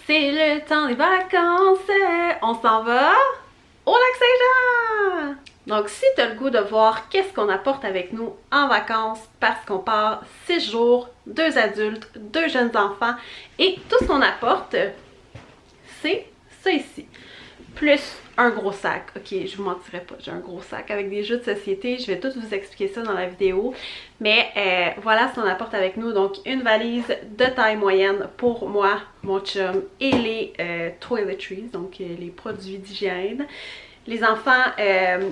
C'est le temps des vacances! On s'en va au Lac-Saint-Jean! Donc si tu as le goût de voir qu'est-ce qu'on apporte avec nous en vacances, parce qu'on part 6 jours, 2 adultes, 2 jeunes enfants, et tout ce qu'on apporte, c'est ça ici. Plus un gros sac. Ok, je vous mentirai pas, j'ai un gros sac avec des jeux de société. Je vais tout vous expliquer ça dans la vidéo. Mais voilà ce qu'on apporte avec nous. Donc une valise de taille moyenne pour moi, mon chum et les toiletries, donc les produits d'hygiène. Les enfants,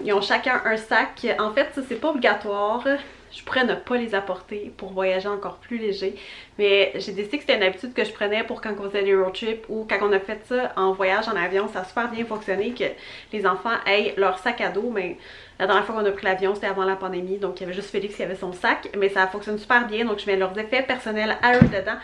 ils ont chacun un sac. En fait, ça c'est pas obligatoire. Je pourrais ne pas les apporter pour voyager encore plus léger. Mais j'ai décidé que c'était une habitude que je prenais pour quand on faisait des road trips ou quand on a fait ça en voyage en avion. Ça a super bien fonctionné que les enfants aient leur sac à dos. Mais la dernière fois qu'on a pris l'avion, c'était avant la pandémie. Donc il y avait juste Félix qui avait son sac. Mais ça fonctionne super bien. Donc je mets leurs effets personnels à eux dedans.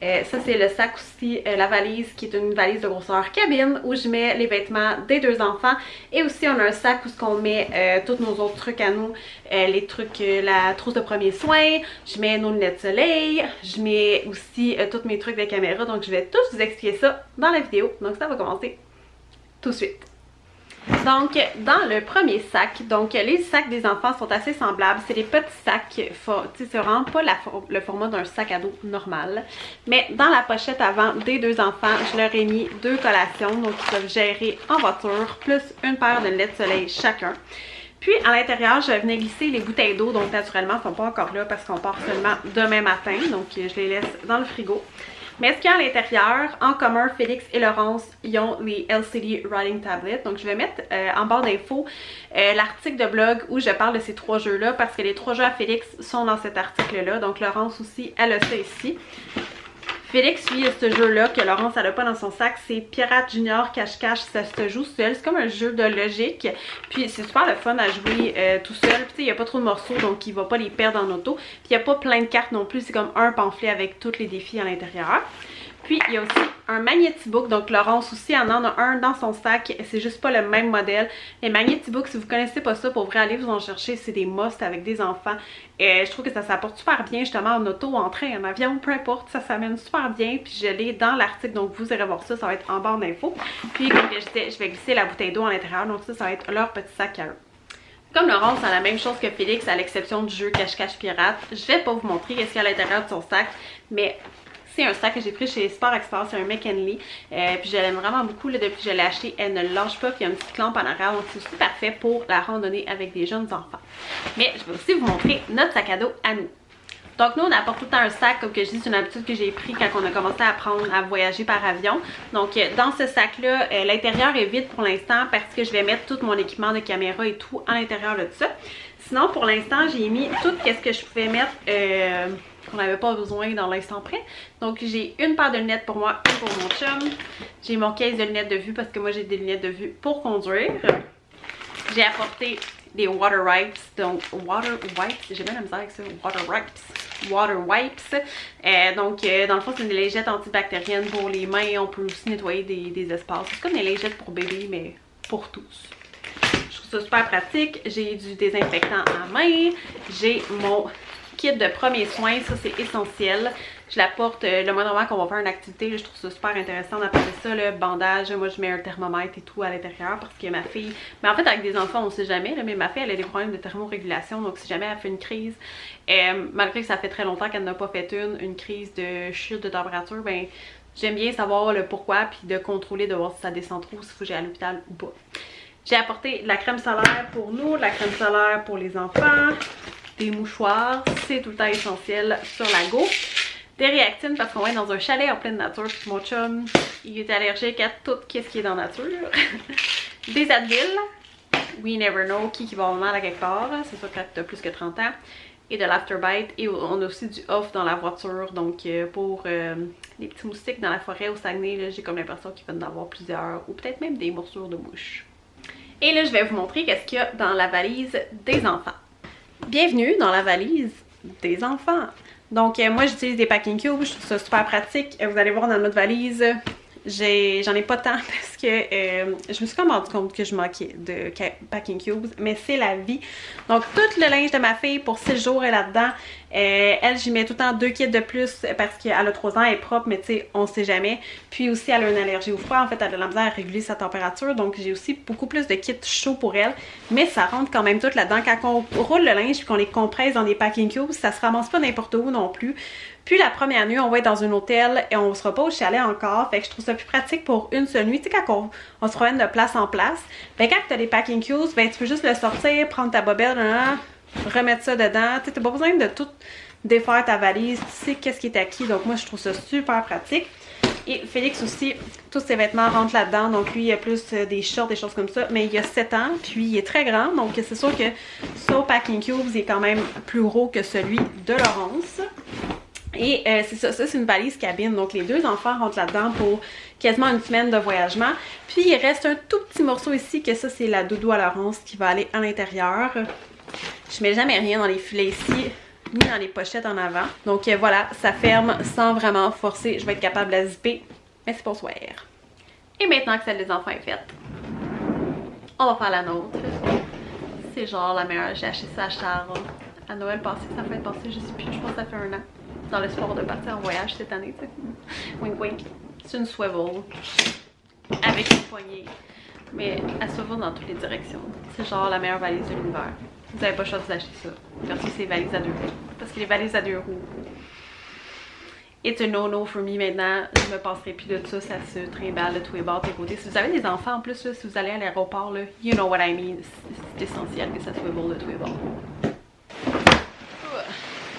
Ça c'est le sac aussi, la valise qui est une valise de grosseur cabine où je mets les vêtements des 2 enfants et aussi on a un sac où on met tous nos autres trucs à nous, les trucs, la trousse de premiers soins, je mets nos lunettes de soleil, je mets aussi tous mes trucs de caméra, donc je vais tous vous expliquer ça dans la vidéo, donc ça va commencer tout de suite. Donc, dans le premier sac, donc les sacs des enfants sont assez semblables. C'est des petits sacs, c'est vraiment pas le format d'un sac à dos normal. Mais dans la pochette avant des 2 enfants, je leur ai mis 2 collations, donc ils peuvent gérer en voiture, plus une paire de lunettes de soleil chacun. Puis à l'intérieur, je venais glisser les bouteilles d'eau, donc naturellement, elles ne sont pas encore là parce qu'on part seulement demain matin, donc je les laisse dans le frigo. Mais ce qu'il y a à l'intérieur, en commun, Félix et Laurence, ils ont les LCD Writing Tablets. Donc je vais mettre en barre d'infos l'article de blog où je parle de ces 3 jeux-là parce que les 3 jeux à Félix sont dans cet article-là. Donc Laurence aussi, elle a ça ici. Félix, lui, ce jeu-là que Laurence elle a pas dans son sac, c'est Pirate Junior Cache-Cache. Ça se joue seul. C'est comme un jeu de logique. Puis c'est super le fun à jouer tout seul. Puis il n'y a pas trop de morceaux, donc il va pas les perdre en auto. Puis il n'y a pas plein de cartes non plus. C'est comme un pamphlet avec tous les défis à l'intérieur. Puis il y a aussi un Magnétibook, donc Laurence aussi en a un dans son sac, c'est juste pas le même modèle. Les Magnétibooks, si vous connaissez pas ça, pour vrai, allez vous en chercher, c'est des must avec des enfants. Je trouve que ça s'apporte super bien justement en auto, en train, en avion, peu importe, ça s'amène super bien. Puis je l'ai dans l'article, donc vous irez voir ça, ça va être en barre d'infos. Puis comme je disais, je vais glisser la bouteille d'eau à l'intérieur, donc ça va être leur petit sac à eux. Comme Laurence a la même chose que Félix, à l'exception du jeu Cache-Cache Pirate, je vais pas vous montrer ce qu'il y a à l'intérieur de son sac, mais c'est un sac que j'ai pris chez Sport Expert, c'est un McKinley. Puis je l'aime vraiment beaucoup là, depuis que je l'ai acheté. Elle ne lâche pas, puis il y a une petite clampe en arrière, donc c'est aussi parfait pour la randonnée avec des jeunes enfants. Mais je vais aussi vous montrer notre sac à dos à nous. Donc nous on apporte tout le temps un sac, comme que je dis, c'est une habitude que j'ai pris quand on a commencé à apprendre à voyager par avion. Donc dans ce sac là, l'intérieur est vide pour l'instant parce que je vais mettre tout mon équipement de caméra et tout à l'intérieur de ça. Sinon pour l'instant j'ai mis tout ce que je pouvais mettre qu'on n'avait pas besoin dans l'instant près. Donc j'ai une paire de lunettes pour moi et pour mon chum. J'ai mon case de lunettes de vue parce que moi j'ai des lunettes de vue pour conduire. J'ai apporté des water wipes, donc water wipes, j'ai bien la misère avec ça, water wipes. Donc dans le fond c'est des lingettes antibactériennes pour les mains, on peut aussi nettoyer des espaces. C'est comme des lingettes pour bébé mais pour tous. Je trouve ça super pratique. J'ai du désinfectant à main, j'ai mon kit de premiers soins, ça c'est essentiel. Je l'apporte le mois normal qu'on va faire une activité, là, je trouve ça super intéressant d'apporter ça, le bandage. Moi je mets un thermomètre et tout à l'intérieur parce que ma fille, mais en fait avec des enfants on sait jamais, là, mais ma fille elle a des problèmes de thermorégulation, donc si jamais elle fait une crise, malgré que ça fait très longtemps qu'elle n'a pas fait une crise de chute de température, ben j'aime bien savoir le pourquoi puis de contrôler, de voir si ça descend trop, s'il faut que j'aille à l'hôpital ou pas. J'ai apporté de la crème solaire pour nous, de la crème solaire pour les enfants, des mouchoirs, c'est tout le temps essentiel sur la go. Des réactines parce qu'on va être dans un chalet en pleine nature. Puis mon chum, il est allergique à tout ce qui est dans la nature. Des Advil, we never know qui va avoir mal à quelque part. C'est sûr que tu as plus que 30 ans. Et de l'Afterbite. Et on a aussi du off dans la voiture. Donc pour les petits moustiques dans la forêt au Saguenay, j'ai comme l'impression qu'il va en avoir plusieurs. Ou peut-être même des morsures de mouches. Et là, je vais vous montrer qu'est-ce qu'il y a dans la valise des enfants. Bienvenue dans la valise des enfants. Donc moi j'utilise des packing cubes, je trouve ça super pratique. Vous allez voir dans notre valise, j'en ai pas tant parce que je me suis comme rendu compte que je manquais de packing cubes, mais c'est la vie. Donc tout le linge de ma fille pour 6 jours est là-dedans. Elle, j'y mets tout le temps 2 kits de plus parce qu'elle a 3 ans, elle est propre, mais tu sais, on sait jamais. Puis aussi, elle a une allergie au froid, en fait, elle a de la misère à réguler sa température, donc j'ai aussi beaucoup plus de kits chauds pour elle, mais ça rentre quand même tout là-dedans. Quand on roule le linge et qu'on les compresse dans des packing cubes, ça se ramasse pas n'importe où non plus. Puis la première nuit, on va être dans un hôtel et on sera pas au chalet encore. Fait que je trouve ça plus pratique pour une seule nuit. Tu sais, quand on se promène de place en place, ben quand tu as des packing cubes, ben tu peux juste le sortir, prendre ta bobette, remettre ça dedans. Tu n'as pas besoin de tout défaire ta valise. Tu sais qu'est-ce qui est acquis. Donc moi, je trouve ça super pratique. Et Félix aussi, tous ses vêtements rentrent là-dedans. Donc lui, il a plus des shorts, des choses comme ça. Mais il a 7 ans, puis il est très grand. Donc c'est sûr que son packing cubes est quand même plus gros que celui de Laurence. Et c'est ça, c'est une valise cabine, donc les 2 enfants rentrent là-dedans pour quasiment une semaine de voyagement. Puis il reste un tout petit morceau ici, que ça c'est la doudou à Laurence qui va aller à l'intérieur. Je mets jamais rien dans les filets ici, ni dans les pochettes en avant. Donc voilà, ça ferme sans vraiment forcer, je vais être capable de la zipper, mais c'est pour soir. Et maintenant que celle des enfants est faite, on va faire la nôtre. C'est genre la meilleure, j'ai acheté ça à Charles à Noël passé, ça fait passer, je sais plus, je pense que ça fait 1 an. Dans l'espoir de partir en voyage cette année, tu sais. Wink wink. C'est une swivel avec une poignée, mais elle swivel dans toutes les directions. C'est genre la meilleure valise de l'univers. Vous n'avez pas le choix de vous acheter ça. Versus ces valises à 2 roues. Parce que les valises à 2 roues, it's a no-no for me maintenant. Je me passerai plus de ça. Ça se trimballe de tous les bords, de tous les côtés. Si vous avez des enfants en plus, là, si vous allez à l'aéroport, là, you know what I mean. C'est essentiel que ça swivel de tous les bords.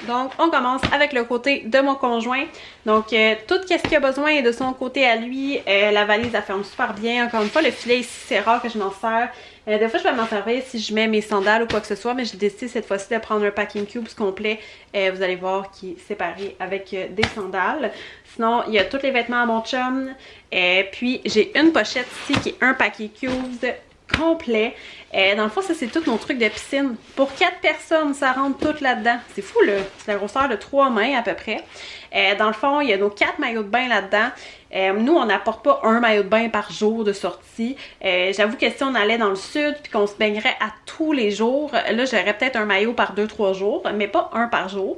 Donc, on commence avec le côté de mon conjoint. Donc, tout ce qu'il a besoin est de son côté à lui. La valise, elle ferme super bien. Encore une fois, le filet ici, c'est rare que je m'en sers. Des fois, je vais m'en servir si je mets mes sandales ou quoi que ce soit, mais j'ai décidé cette fois-ci de prendre un packing cube complet. Vous allez voir qui est séparé avec des sandales. Sinon, il y a tous les vêtements à mon chum. Puis, j'ai une pochette ici qui est un packing cube complet. Dans le fond, ça c'est tous nos trucs de piscine. Pour 4 personnes, ça rentre tout là-dedans. C'est fou là, c'est la grosseur de 3 mains à peu près. Dans le fond, il y a nos 4 maillots de bain là-dedans. Nous, on n'apporte pas un maillot de bain par jour de sortie. J'avoue que si on allait dans le sud puis qu'on se baignerait à tous les jours, là j'aurais peut-être un maillot par 2-3 jours, mais pas un par jour.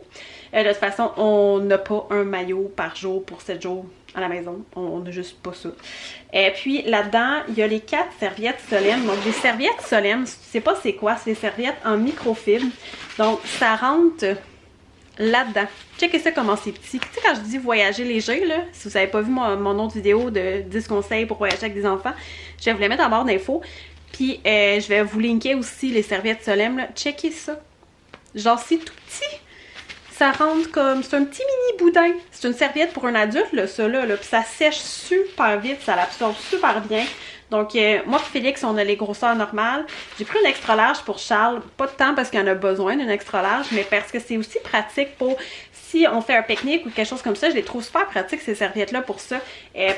De toute façon, on n'a pas un maillot par jour pour 7 jours à la maison. On n'a juste pas ça. Et puis là-dedans, il y a les 4 serviettes Solène. Donc des serviettes Solène, tu sais pas c'est quoi, c'est des serviettes en microfibre. Donc ça rentre là-dedans. Checkez ça comment c'est petit. Tu sais quand je dis voyager léger, là, si vous n'avez pas vu mon autre vidéo de 10 conseils pour voyager avec des enfants, je vais vous les mettre en barre d'infos. Puis je vais vous linker aussi les serviettes Solène. Là. Checkez ça. Genre c'est tout petit. Ça rentre comme... C'est un petit mini boudin. C'est une serviette pour un adulte, là, ça, là. Puis ça sèche super vite. Ça l'absorbe super bien. Donc, moi et Félix, on a les grosseurs normales. J'ai pris une extra large pour Charles. Pas de temps parce qu'il en a besoin d'une extra large, mais parce que c'est aussi pratique pour... Si on fait un pique-nique ou quelque chose comme ça, je les trouve super pratiques, ces serviettes-là, pour ça.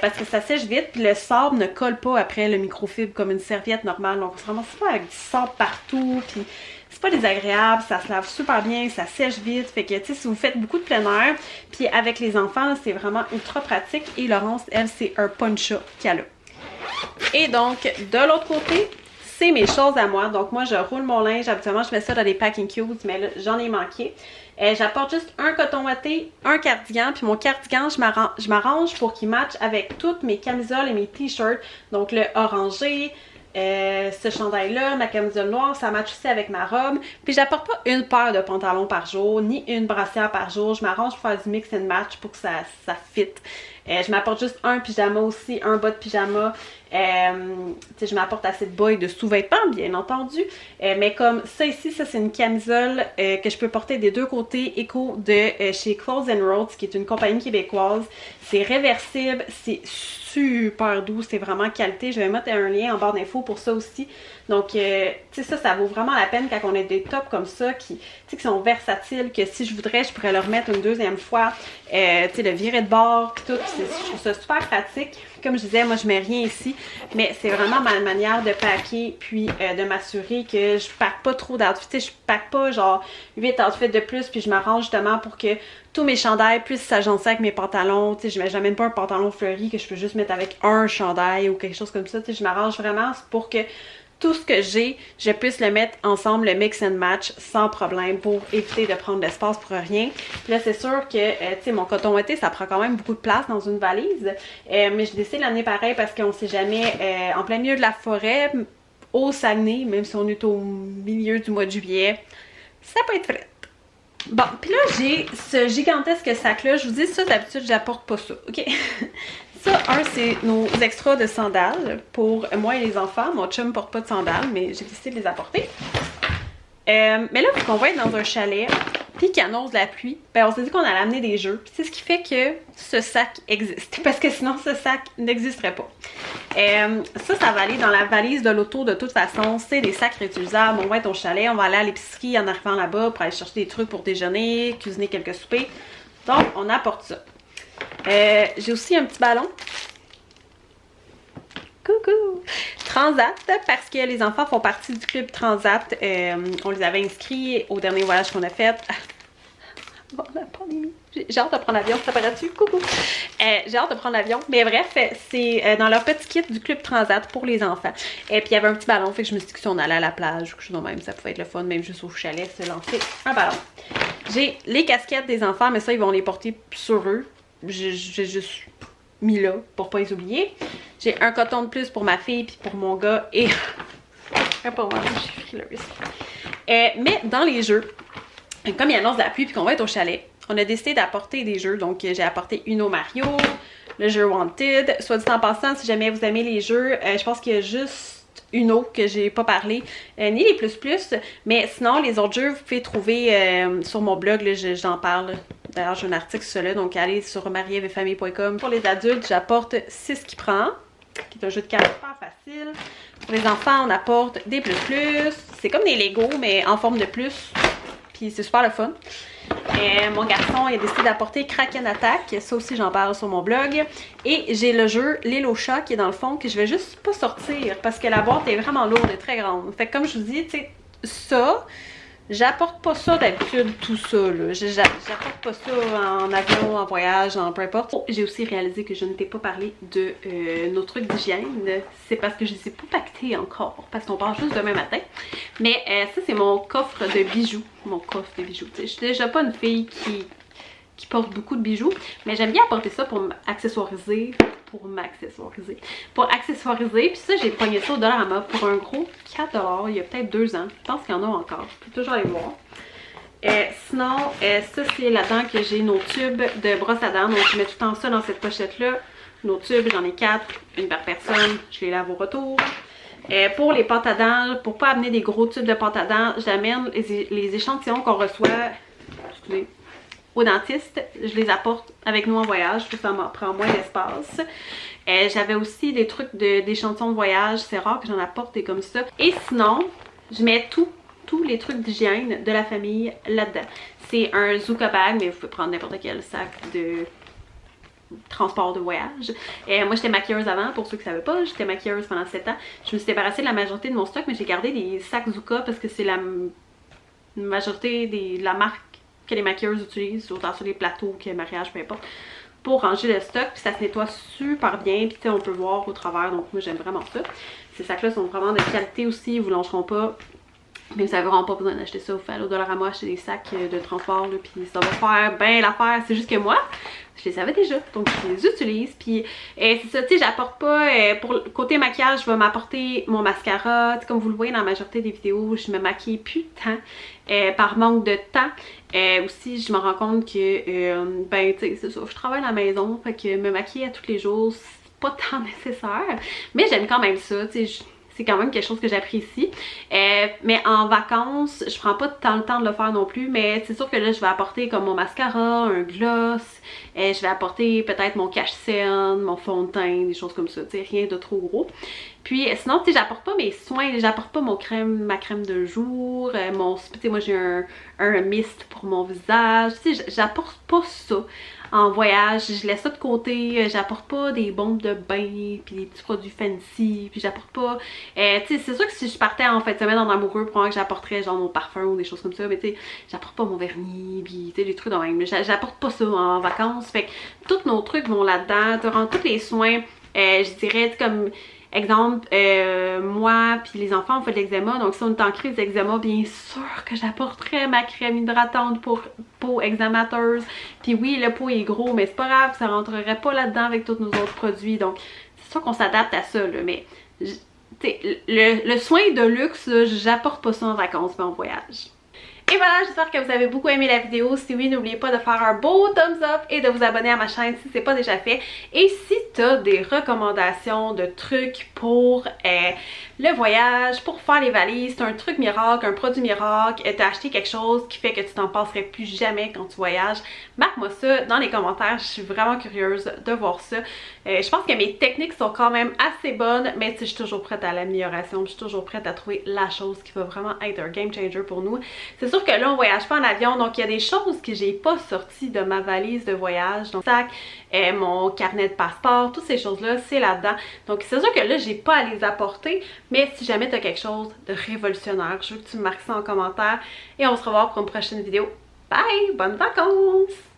Parce que ça sèche vite, puis le sable ne colle pas après le microfibre comme une serviette normale. Donc, on se ramasse pas avec du sable partout, puis... C'est pas désagréable, ça se lave super bien, ça sèche vite. Fait que, tu sais, si vous faites beaucoup de plein air, puis avec les enfants, c'est vraiment ultra pratique. Et Laurence, elle, c'est un poncha qu'elle a. Et donc, de l'autre côté, c'est mes choses à moi. Donc, moi, je roule mon linge. Habituellement, je mets ça dans des packing cubes, mais là, j'en ai manqué. J'apporte juste un coton ouaté, un cardigan. Puis mon cardigan, je m'arrange pour qu'il matche avec toutes mes camisoles et mes t-shirts. Donc, le orangé, ce chandail-là, ma camisole noire, ça match aussi avec ma robe. Puis j'apporte pas une paire de pantalons par jour, ni une brassière par jour. Je m'arrange pour faire du mix and match pour que ça fit. Je m'apporte juste un pyjama aussi, un bas de pyjama. Je m'apporte assez de bas et de sous-vêtements, bien entendu. Mais comme ça ici, ça c'est une camisole que je peux porter des deux côtés, éco de chez Clothes and Roads, qui est une compagnie québécoise. C'est réversible, c'est super doux, c'est vraiment qualité. Je vais mettre un lien en barre d'infos pour ça aussi. Donc, tu sais, ça vaut vraiment la peine quand on a des tops comme ça qui sont versatiles, que si je voudrais, je pourrais le remettre une deuxième fois, tu sais, le virer de bord, puis tout, puis je trouve ça super pratique. Comme je disais, moi je mets rien ici, mais c'est vraiment ma manière de packer puis de m'assurer que je pack pas trop d'outfits. Je pack pas genre 8 outfits de plus, puis je m'arrange justement pour que tous mes chandails puissent s'agencer avec mes pantalons. Tu sais, je mets jamais pas un pantalon fleuri que je peux juste mettre avec un chandail ou quelque chose comme ça. Tu sais, je m'arrange vraiment pour que tout ce que j'ai, je puisse le mettre ensemble, le mix and match sans problème pour éviter de prendre l'espace pour rien. Puis là, c'est sûr que, tu sais, mon coton ouaté, ça prend quand même beaucoup de place dans une valise. Mais je décide de l'amener pareil parce qu'on sait jamais, en plein milieu de la forêt, au Saguenay, même si on est au milieu du mois de juillet, ça peut être frais. Bon, puis là, j'ai ce gigantesque sac-là. Je vous dis, ça, d'habitude, j'apporte pas ça, OK? Ça, c'est nos extras de sandales pour moi et les enfants. Mon chum porte pas de sandales, mais j'ai décidé de les apporter. Mais là, vu qu'on va être dans un chalet, puis qu'il annonce la pluie, ben on s'est dit qu'on allait amener des jeux. Puis c'est ce qui fait que ce sac existe, parce que sinon, ce sac n'existerait pas. Ça va aller dans la valise de l'auto de toute façon. C'est des sacs réutilisables. On va être au chalet, on va aller à l'épicerie en arrivant là-bas pour aller chercher des trucs pour déjeuner, cuisiner quelques soupers. Donc, on apporte ça. J'ai aussi un petit ballon. Coucou! Transat, parce que les enfants font partie du club Transat. On les avait inscrits au dernier voyage qu'on a fait. Bon, la pandémie. J'ai hâte de prendre l'avion, ça paraît-tu? Coucou! J'ai hâte de prendre l'avion. Mais bref, c'est dans leur petit kit du club Transat pour les enfants. Et puis il y avait un petit ballon, fait que je me suis dit que si on allait à la plage ou quelque chose de même, ça pouvait être le fun, même juste au chalet, se lancer un ballon. J'ai les casquettes des enfants, mais ça, ils vont les porter sur eux. J'ai juste mis là pour pas les oublier. J'ai un coton de plus pour ma fille puis pour mon gars et pour moi, je suis frileuse. Mais dans les jeux, comme il annonce la pluie puis qu'on va être au chalet, on a décidé d'apporter des jeux. Donc j'ai apporté Uno Mario, le jeu Wanted. Soit dit en passant, si jamais vous aimez les jeux, je pense qu'il y a juste Uno que j'ai pas parlé, ni les plus, mais sinon les autres jeux vous pouvez trouver sur mon blog, j'en parle. D'ailleurs, j'ai un article sur cela, donc allez sur marievefamille.com. Pour les adultes, j'apporte 6 qui prend, qui est un jeu de cartes super facile. Pour les enfants, on apporte des plus. C'est comme des Lego, mais en forme de plus. Puis c'est super le fun. Mon garçon, il a décidé d'apporter Kraken Attack. Ça aussi, j'en parle sur mon blog. Et j'ai le jeu L'île au chat qui est dans le fond, que je vais juste pas sortir parce que la boîte est vraiment lourde et très grande. Fait que comme je vous dis, tu sais, ça... J'apporte pas ça d'habitude, tout ça, là. J'apporte pas ça en avion, en voyage, en peu importe. Oh, j'ai aussi réalisé que je ne t'ai pas parlé de nos trucs d'hygiène. C'est parce que je les ai pas pactés encore, parce qu'on part juste demain matin. Mais ça, c'est mon coffre de bijoux. Mon coffre de bijoux. Je suis déjà pas une fille qui porte beaucoup de bijoux, mais j'aime bien apporter ça pour m'accessoiriser. Pour accessoiriser, puis ça, j'ai pogné ça au Dollarama pour un gros 4$, il y a peut-être 2 ans. Je pense qu'il y en a encore, je peux toujours aller voir. Sinon, ça, c'est là-dedans que j'ai nos tubes de brosse à dents, donc je mets tout le temps ça dans cette pochette-là. Nos tubes, j'en ai 4, une par personne, je les lave au retour. Pour les pâtes à dents, pour pas amener des gros tubes de pâte à dents, j'amène les échantillons qu'on reçoit, excusez, au dentiste, je les apporte avec nous en voyage, ça m'en prend moins d'espace. J'avais aussi des trucs d'échantillons de voyage, c'est rare que j'en apporte des comme ça. Et sinon, je mets tous les trucs d'hygiène de la famille là-dedans. C'est un Zuka bag, mais vous pouvez prendre n'importe quel sac de transport de voyage. Moi, j'étais maquilleuse avant, pour ceux qui ne savaient pas, j'étais maquilleuse pendant 7 ans. Je me suis débarrassée de la majorité de mon stock, mais j'ai gardé des sacs Zuka parce que c'est la majorité de la marque que les maquilleuses utilisent, autant sur les plateaux que mariage, peu importe, pour ranger le stock, puis ça se nettoie super bien, puis on peut voir au travers, donc moi j'aime vraiment ça. Ces sacs-là sont vraiment de qualité aussi, ils vous lâcheront pas, mais vous n'avez vraiment pas besoin d'acheter ça, vous faites au Dollarama acheter des sacs de transport, là, puis ça va faire bien l'affaire, c'est juste que moi, je les avais déjà, donc je les utilise, puis c'est ça, tu sais, j'apporte pas, pour le côté maquillage, je vais m'apporter mon mascara, comme vous le voyez dans la majorité des vidéos, je me maquille plus de temps, par manque de temps. Aussi, je me rends compte que, ben, tu sais, c'est ça, je travaille à la maison, fait que me maquiller à tous les jours, c'est pas tant nécessaire, mais j'aime quand même ça, tu sais, c'est quand même quelque chose que j'apprécie. Mais en vacances, je prends pas tant le temps de le faire non plus, mais c'est sûr que là, je vais apporter comme mon mascara, un gloss, je vais apporter peut-être mon cache-cerne, mon fond de teint, des choses comme ça, tu sais, rien de trop gros. Puis sinon, tu sais, j'apporte pas mes soins, j'apporte pas ma crème de jour, tu sais, moi j'ai un mist pour mon visage, tu sais, j'apporte pas ça en voyage, je laisse ça de côté, j'apporte pas des bombes de bain, puis des petits produits fancy, puis j'apporte pas, tu sais, c'est sûr que si je partais en fin de semaine en amoureux, probablement que j'apporterais genre mon parfum ou des choses comme ça, mais tu sais, j'apporte pas mon vernis, puis tu sais, des trucs de même, j'apporte pas ça en vacances, fait que tous nos trucs vont là-dedans, durant tous les soins, je dirais, comme... Exemple, moi puis les enfants on fait de l'eczéma, donc si on est en crise d'eczéma, bien sûr que j'apporterais ma crème hydratante pour peau eczémateuse. Puis oui, le pot est gros, mais c'est pas grave, ça rentrerait pas là-dedans avec tous nos autres produits. Donc c'est sûr qu'on s'adapte à ça, là, mais le soin de luxe, j'apporte pas ça en vacances mais en voyage. Et voilà, j'espère que vous avez beaucoup aimé la vidéo. Si oui, n'oubliez pas de faire un beau thumbs up et de vous abonner à ma chaîne si c'est pas déjà fait. Et si tu as des recommandations de trucs pour le voyage, pour faire les valises, c'est un truc miracle, un produit miracle, tu as acheté quelque chose qui fait que tu t'en passerais plus jamais quand tu voyages, marque-moi ça dans les commentaires. Je suis vraiment curieuse de voir ça. Je pense que mes techniques sont quand même assez bonnes, mais je suis toujours prête à l'amélioration, je suis toujours prête à trouver la chose qui va vraiment être un game changer pour nous. C'est sûr que là on voyage pas en avion, donc il y a des choses que j'ai pas sorties de ma valise de voyage, donc sac, mon carnet de passeport, toutes ces choses là c'est là-dedans, donc c'est sûr que là j'ai pas à les apporter, mais si jamais tu as quelque chose de révolutionnaire, je veux que tu me marques ça en commentaire et on se revoit pour une prochaine vidéo. Bye! Bonnes vacances!